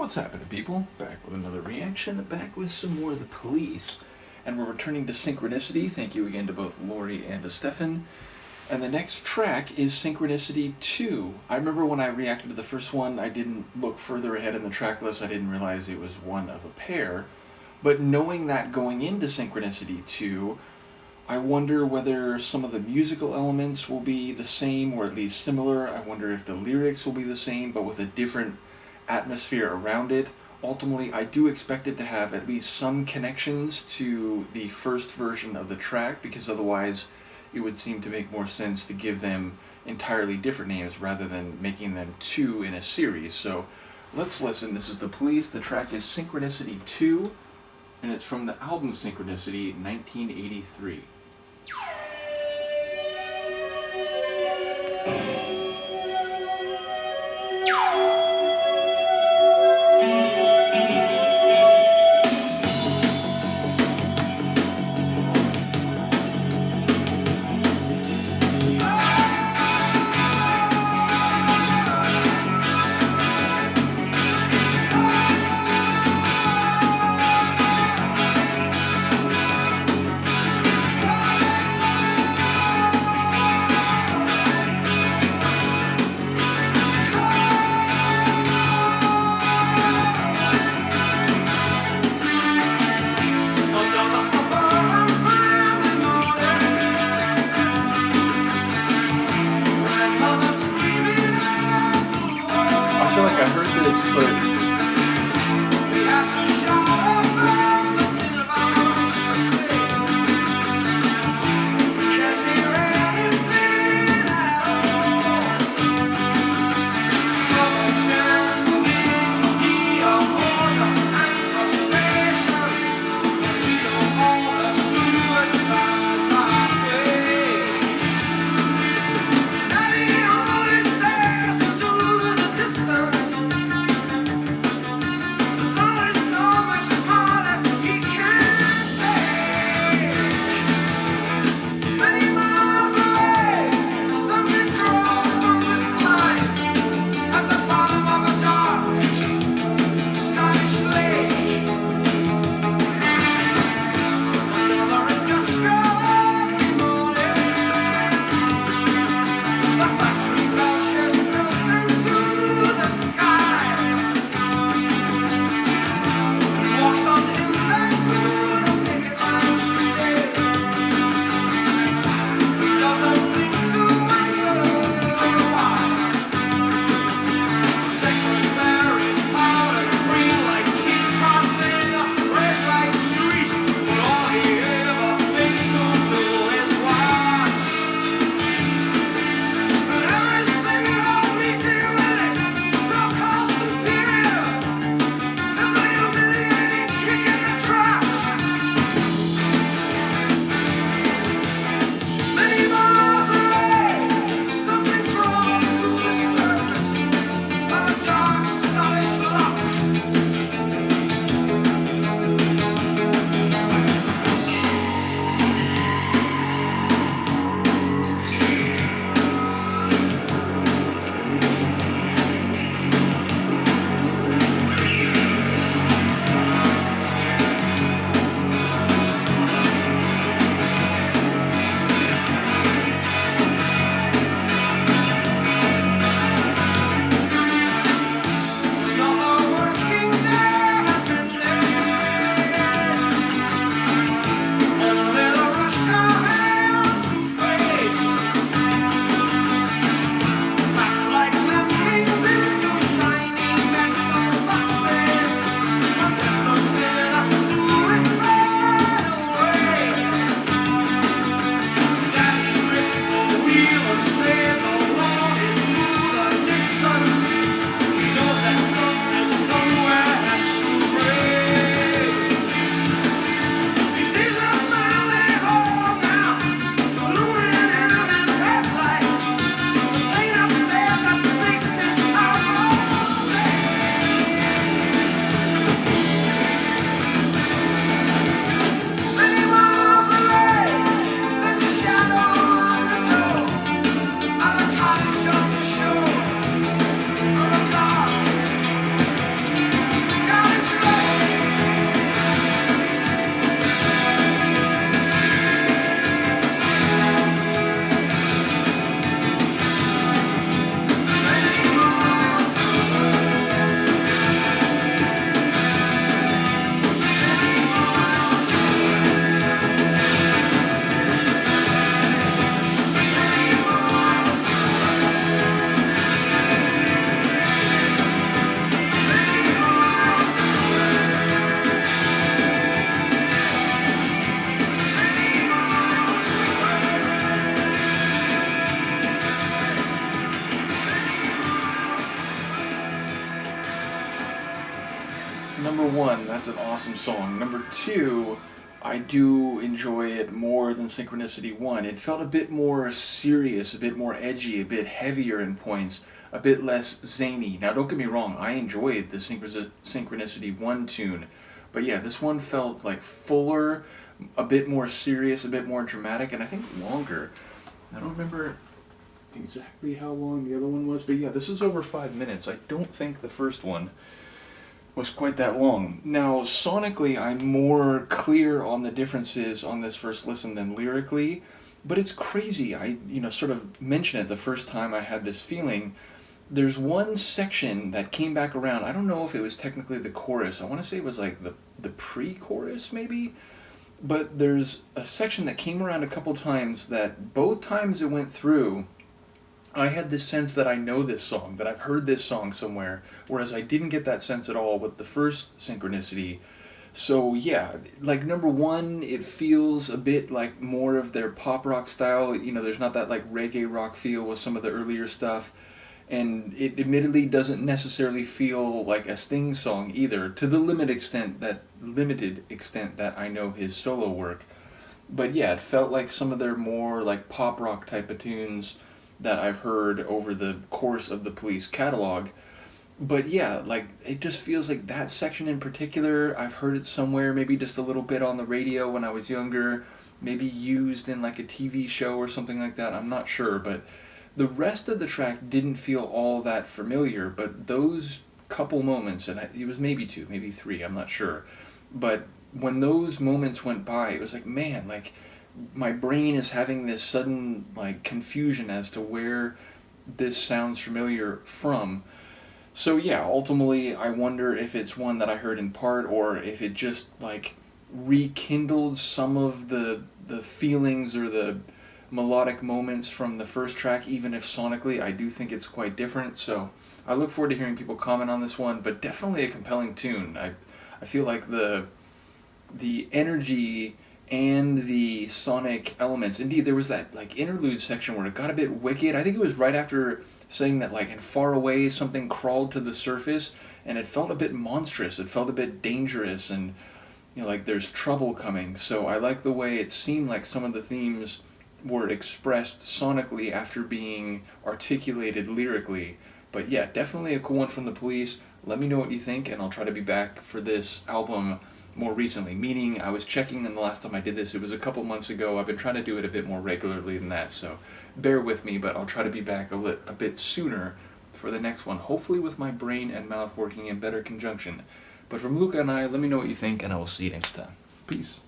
What's happening, people? Back with another reaction, back with some more of The Police. And we're returning to Synchronicity. Thank you again to both Lori and Stephan. And the next track is Synchronicity II. I remember when I reacted to the first one, I didn't look further ahead in the track list. I didn't realize it was one of a pair. But knowing that going into Synchronicity II, I wonder whether some of the musical elements will be the same or at least similar. I wonder if the lyrics will be the same but with a different atmosphere around it. Ultimately, I do expect it to have at least some connections to the first version of the track, because otherwise it would seem to make more sense to give them entirely different names rather than making them two in a series. So let's listen. This is The Police. The track is Synchronicity II, and it's from the album Synchronicity, 1983. I feel like I heard this, but Number one, that's an awesome song. Number two, I do enjoy it more than Synchronicity 1. It felt a bit more serious, a bit more edgy, a bit heavier in points, a bit less zany. Now, don't get me wrong, I enjoyed the Synchronicity 1 tune, but yeah, this one felt like fuller, a bit more serious, a bit more dramatic, and I think longer. I don't remember exactly how long the other one was, but yeah, this is over 5 minutes. I don't think the first one was quite that long. Now, sonically, I'm more clear on the differences on this first listen than lyrically, but it's crazy. I, sort of mentioned it the first time I had this feeling. There's one section that came back around. I don't know if it was technically the chorus. I want to say it was like the pre-chorus, maybe? But there's a section that came around a couple times that both times it went through, I had this sense that I know this song, that I've heard this song somewhere, whereas I didn't get that sense at all with the first Synchronicity. So yeah, like number one, it feels a bit like more of their pop rock style. There's not that like reggae rock feel with some of the earlier stuff. And it admittedly doesn't necessarily feel like a Sting song either, to the limited extent that I know his solo work. But yeah, it felt like some of their more like pop rock type of tunes that I've heard over the course of the Police catalog. But yeah, like it just feels like that section in particular, I've heard it somewhere, maybe just a little bit on the radio when I was younger, maybe used in like a TV show or something like that, I'm not sure, but the rest of the track didn't feel all that familiar, but those couple moments, and it was maybe two, maybe three, I'm not sure, but when those moments went by, it was like, man, like my brain is having this sudden like confusion as to where this sounds familiar from. So yeah, ultimately I wonder if it's one that I heard in part or if it just like rekindled some of the feelings or the melodic moments from the first track, even if sonically I do think it's quite different. So I look forward to hearing people comment on this one, but definitely a compelling tune. I feel like the energy and the sonic elements. Indeed, there was that like interlude section where it got a bit wicked. I think it was right after saying that like in Far Away something crawled to the surface, and it felt a bit monstrous. It felt a bit dangerous, and like there's trouble coming. So I like the way it seemed like some of the themes were expressed sonically after being articulated lyrically. But yeah, definitely a cool one from the Police. Let me know what you think, and I'll try to be back for this album more recently, meaning I was checking, and the last time I did this, it was a couple months ago. I've been trying to do it a bit more regularly than that, so bear with me, but I'll try to be back a bit sooner for the next one, hopefully with my brain and mouth working in better conjunction. But from Luca and I, let me know what you think, and I will see you next time. Peace.